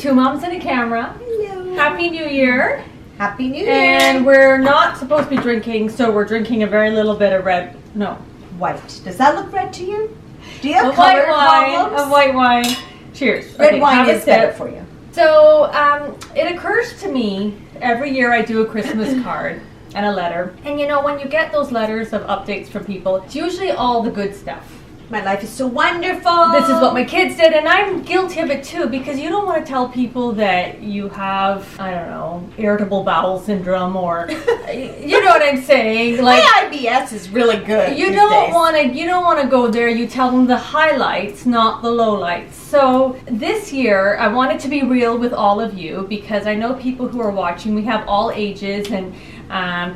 Two moms and a camera. Hello. Happy New Year. Happy New Year. And we're not supposed to be drinking, so we're drinking a very little bit of red. No. White. Does that look red to you? Do you have A white color wine. problems? A white wine. Cheers. Red Okay, wine have a is better sip. for you. So it occurs to me every year I do a Christmas card and a letter. And you know, when you get those letters of updates from people, it's usually all the good stuff. My life is so wonderful. This is what my kids did, and I'm guilty of it too, because you don't want to tell people that you have, I don't know, irritable bowel syndrome, or you know what I'm saying. Like, my IBS is really good. You these don't days. want to go there. You tell them the highlights, not the lowlights. So this year, I wanted to be real with all of you, because I know people who are watching. We have all ages, and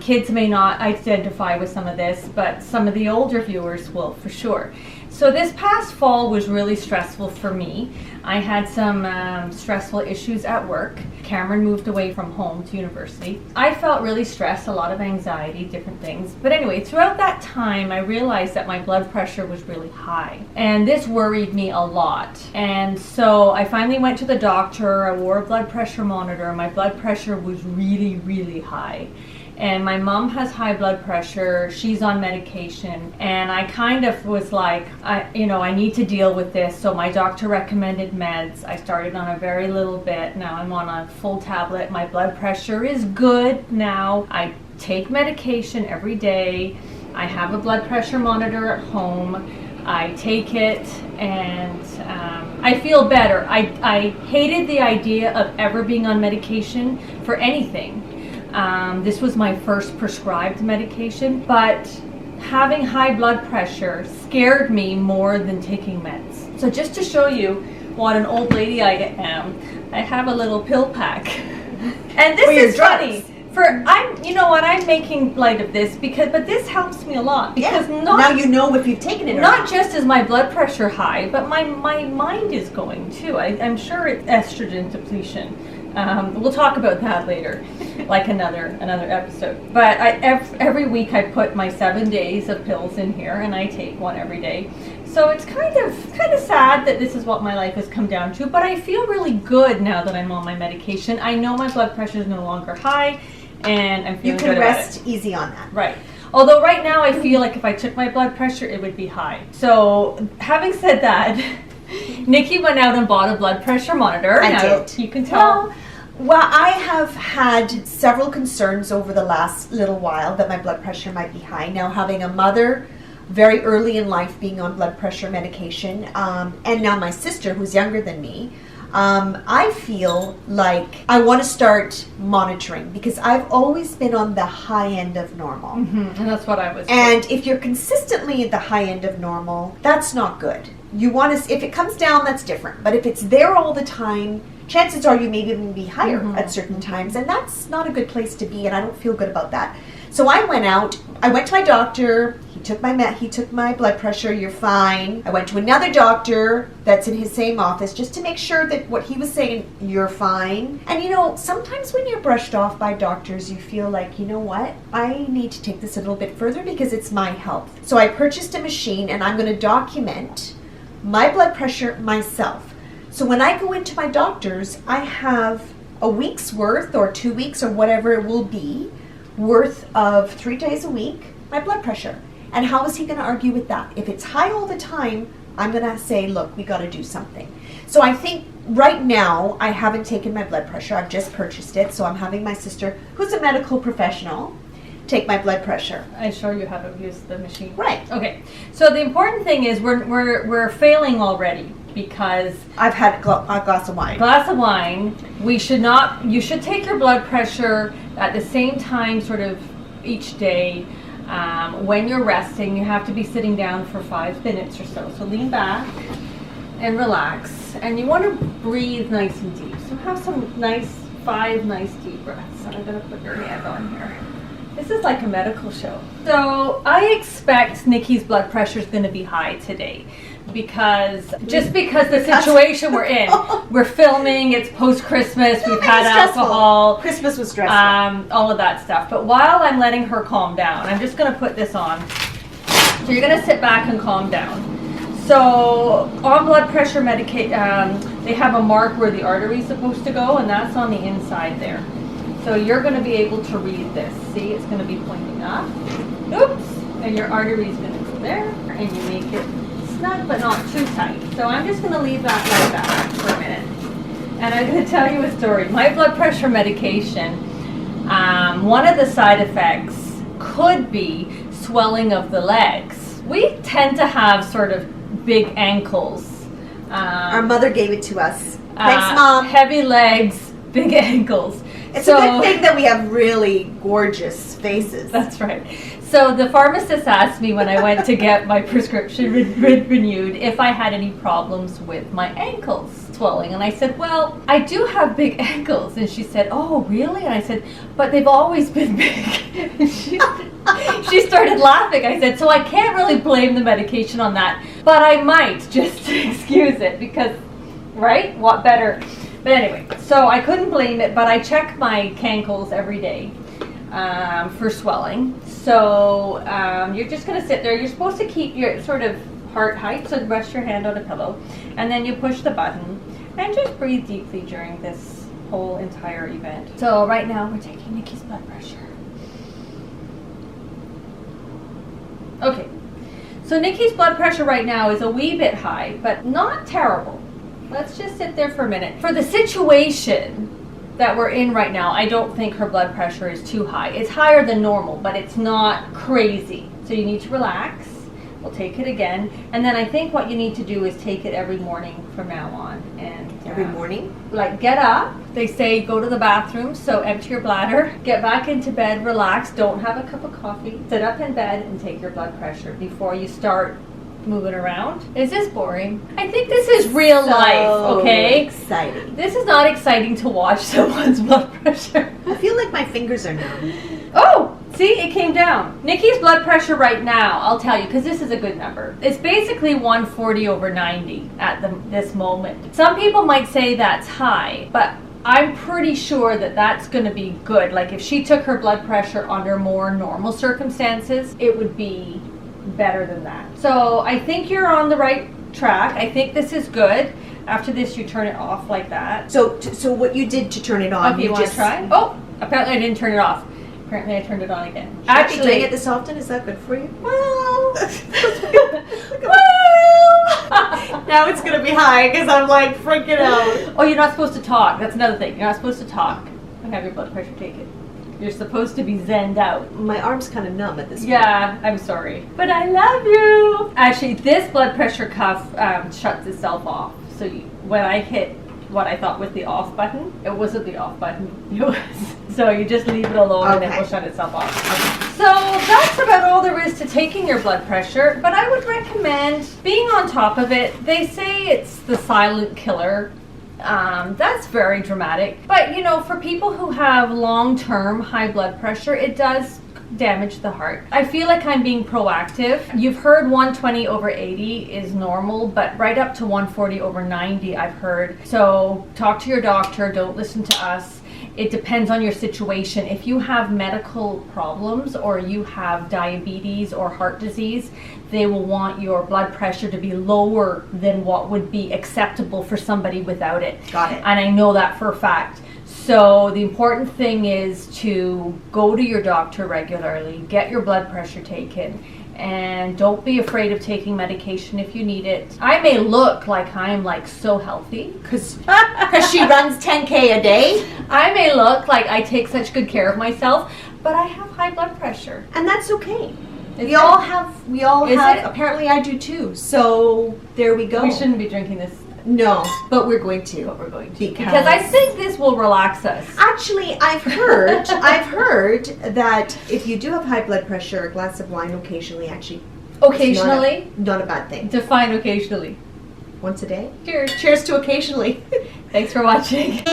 kids may not identify with some of this, but some of the older viewers will for sure. So this past fall was really stressful for me. I had some stressful issues at work. Cameron moved away from home to university. I felt really stressed, a lot of anxiety, different things. But anyway, throughout that time, I realized that my blood pressure was really high. And this worried me a lot. And so I finally went to the doctor. I wore a blood pressure monitor. My blood pressure was really, really high. And my mom has high blood pressure. She's on medication. And I kind of was like, I need to deal with this. So my doctor recommended meds. I started on a very little bit. Now I'm on a full tablet. My blood pressure is good now. I take medication every day. I have a blood pressure monitor at home. I take it, and I feel better. I hated the idea of ever being on medication for anything. This was my first prescribed medication, but having high blood pressure scared me more than taking meds. So just to show you what an old lady I am, I have a little pill pack. And this is funny. I'm making light of this but this helps me a lot, because now you know if you've taken it or not just is my blood pressure high, but my mind is going too. I'm sure it's estrogen depletion. We'll talk about that later, like another episode. But every week I put my 7 days of pills in here, and I take one every day. So it's kind of sad that this is what my life has come down to. But I feel really good now that I'm on my medication. I know my blood pressure is no longer high, and I'm feeling good about it. You can rest easy on that. Right. Although right now I feel like if I took my blood pressure, it would be high. So having said that, Niki went out and bought a blood pressure monitor. I did. You can tell. Well, I have had several concerns over the last little while that my blood pressure might be high. Now, having a mother very early in life being on blood pressure medication, and now my sister who's younger than me, I feel like I want to start monitoring, because I've always been on the high end of normal. Mm-hmm. And that's what I was doing. And if you're consistently at the high end of normal, that's not good. You want to, if it comes down, that's different. But if it's there all the time, chances are you may even be higher at certain times, and that's not a good place to be, and I don't feel good about that. So I went to my doctor. He took my blood pressure. You're fine. I went to another doctor that's in his same office just to make sure that what he was saying, you're fine. And sometimes when you're brushed off by doctors, you feel like, you know what, I need to take this a little bit further because it's my health. So I purchased a machine, and I'm going to document my blood pressure myself. So when I go into my doctor's, I have a week's worth, or 2 weeks, or whatever it will be, worth of 3 days a week, my blood pressure. And how is he going to argue with that? If it's high all the time, I'm going to say, look, we got to do something. So I think right now I haven't taken my blood pressure. I've just purchased it. So I'm having my sister, who's a medical professional, take my blood pressure. I'm sure you haven't used the machine. Right. Okay. So the important thing is we're failing already, because I've had a glass of wine. You should take your blood pressure at the same time, sort of each day. When you're resting, you have to be sitting down for 5 minutes or so. So lean back and relax. And you want to breathe nice and deep. So have some 5 nice deep breaths. And I'm going to put your hand on here. This is like a medical show. So I expect Niki's blood pressure is going to be high today, because the situation we're in, we're filming, it's post-Christmas, we've had alcohol. Christmas was stressful. All of that stuff. But while I'm letting her calm down, I'm just going to put this on. So you're going to sit back and calm down. So on blood pressure medication, they have a mark where the artery is supposed to go, and that's on the inside there. So you're going to be able to read this. See, it's going to be pointing up. Oops, and your artery is going to go there, and you make it snug but not too tight. So I'm just going to leave that like that for a minute. And I'm going to tell you a story. My blood pressure medication, one of the side effects could be swelling of the legs. We tend to have sort of big ankles. Our mother gave it to us. Thanks, Mom. Heavy legs, big ankles. It's a good thing that we have really gorgeous faces. That's right. So the pharmacist asked me when I went to get my prescription renewed if I had any problems with my ankles swelling. And I said, well, I do have big ankles. And she said, oh, really? And I said, but they've always been big. And she started laughing. I said, so I can't really blame the medication on that, but I might just to excuse it because, right? What better? But anyway, so I couldn't blame it, but I check my cankles every day for swelling. So you're just going to sit there. You're supposed to keep your sort of heart height, so rest your hand on a pillow, and then you push the button and just breathe deeply during this whole entire event. So right now we're taking Niki's blood pressure. Okay, so Niki's blood pressure right now is a wee bit high, but not terrible. Let's just sit there for a minute. For the situation that we're in right now, I don't think her blood pressure is too high. It's higher than normal, but it's not crazy. So you need to relax. We'll take it again. And then I think what you need to do is take it every morning from now on. And every morning? Like get up. They say go to the bathroom, so empty your bladder. Get back into bed, relax. Don't have a cup of coffee. Sit up in bed and take your blood pressure before you start moving around. Is this boring? I think this is real life, okay? Exciting. This is not exciting to watch someone's blood pressure. I feel like my fingers are numb. Oh, see, it came down. Niki's blood pressure right now, I'll tell you, because this is a good number. It's basically 140/90 at this moment. Some people might say that's high, but I'm pretty sure that that's going to be good. Like if she took her blood pressure under more normal circumstances, it would be better than that. So I think you're on the right track. I think this is good. After this, you turn it off like that. So what you did to turn it on? Okay, you want to try? Oh, apparently I didn't turn it off. Apparently I turned it on again. Should I be doing it this often? Is that good for you? Well, now it's gonna be high because I'm like freaking out. Oh, you're not supposed to talk. That's another thing. You're not supposed to talk and have your blood pressure taken. You're supposed to be zenned out. My arm's kind of numb at this point. Yeah, I'm sorry. But I love you. Actually, this blood pressure cuff shuts itself off. So when I hit what I thought was the off button, it wasn't the off button. It was. So you just leave it alone and it will shut itself off. Okay. So that's about all there is to taking your blood pressure. But I would recommend being on top of it. They say it's the silent killer. That's very dramatic. But you know, for people who have long-term high blood pressure, it does damage the heart. I feel like I'm being proactive. You've heard 120/80 is normal, but right up to 140/90 I've heard. So talk to your doctor, don't listen to us. It depends on your situation. If you have medical problems or you have diabetes or heart disease, they will want your blood pressure to be lower than what would be acceptable for somebody without it. Got it. And I know that for a fact. So the important thing is to go to your doctor regularly, get your blood pressure taken, and don't be afraid of taking medication if you need it. I may look like I'm like so healthy because she runs 10K a day. I may look like I take such good care of myself, but I have high blood pressure. And that's okay. We all have, apparently I do too. So there we go. We shouldn't be drinking this. No, but we're going to. Because I think this will relax us. Actually, I've heard that if you do have high blood pressure, a glass of wine occasionally actually. Occasionally? Not a bad thing. Define occasionally. Once a day. Cheers. Cheers to occasionally. Thanks for watching.